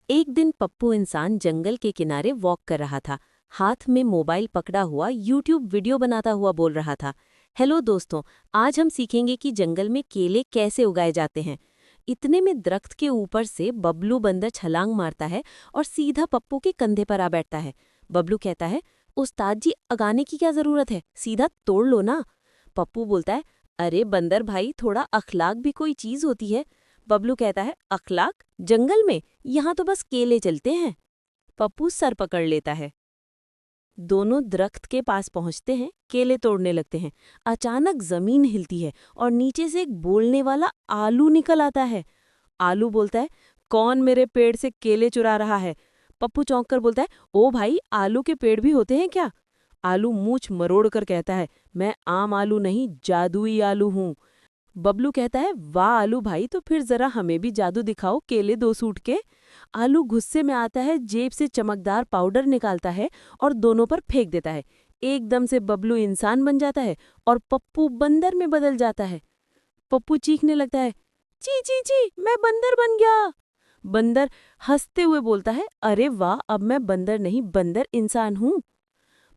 एक दिन पप्पू इंसान जंगल के किनारे वॉक कर रहा था। हाथ में मोबाइल पकड़ा हुआ यूट्यूब वीडियो बनाता हुआ बोल रहा था, हेलो दोस्तों, आज हम सीखेंगे कि जंगल में केले कैसे उगाए जाते हैं। इतने में दरख्त के ऊपर से बबलू बंदर छलांग मारता है और सीधा पप्पू के कंधे पर आ बैठता है। बबलू कहता है, उस्ताद जी, अगाने की क्या जरूरत है, सीधा तोड़ लो ना। पप्पू बोलता है, अरे बंदर भाई, थोड़ा अखलाक भी कोई चीज होती है। बबलू कहता है, अखलाक? जंगल में यहाँ तो बस केले चलते हैं। पप्पू सर पकड़ लेता है। दोनों दरख्त के पास पहुंचते हैं, केले तोड़ने लगते हैं। अचानक जमीन हिलती है और नीचे से एक बोलने वाला आलू निकल आता है। आलू बोलता है, कौन मेरे पेड़ से केले चुरा रहा है? पप्पू चौंक कर बोलता है, ओ भाई, आलू के पेड़ भी होते हैं क्या? आलू मूंछ मरोड़ कर कहता है, मैं आम आलू नहीं, जादुई आलू हूँ। बबलू कहता है, वाह आलू भाई, तो फिर जरा हमें भी जादू दिखाओ, केले दो सूट के। आलू गुस्से में आता है, जेब से चमकदार पाउडर निकालता है और दोनों पर फेंक देता है। एकदम से बबलू इंसान बन जाता है और पप्पू बंदर में बदल जाता है। पप्पू चीखने लगता है, ची ची ची, मैं बंदर बन गया। बंदर हंसते हुए बोलता है, अरे वाह, अब मैं बंदर नहीं, बंदर इंसान हूँ।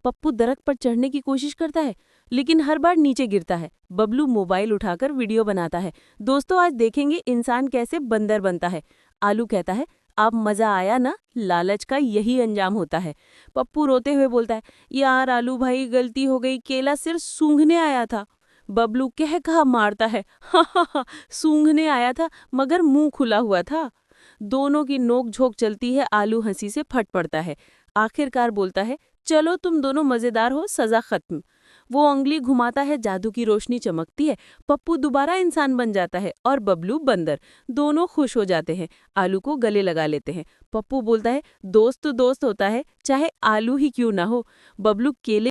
पप्पू दरख्त पर चढ़ने की कोशिश करता है, लेकिन हर बार नीचे गिरता है। बबलू मोबाइल उठाकर वीडियो बनाता है, दोस्तों आज देखेंगे इंसान कैसे बंदर बनता है। आलू कहता है, अब मजा आया ना, लालच का यही अंजाम होता है। पप्पू रोते हुए बोलता है, यार आलू भाई, गलती हो गई, केला सिर्फ सूंघने आया था। बबलू कह कहा मारता है, हा हा हा, सूंघने आया था मगर मुंह खुला हुआ था। दोनों की नोक झोंक चलती है, आलू हंसी से फट पड़ता है। आखिरकार बोलता है, चलो तुम दोनों मजेदार हो, सजा खत्म। वो उंगली घुमाता है, जादू की रोशनी चमकती है। पप्पू दोबारा इंसान बन जाता है और बबलू बंदर। दोनों खुश हो जाते हैं, आलू को गले लगा लेते हैं। पप्पू बोलता है, दोस्त तो दोस्त होता है, चाहे आलू ही क्यों ना हो। बबलू केले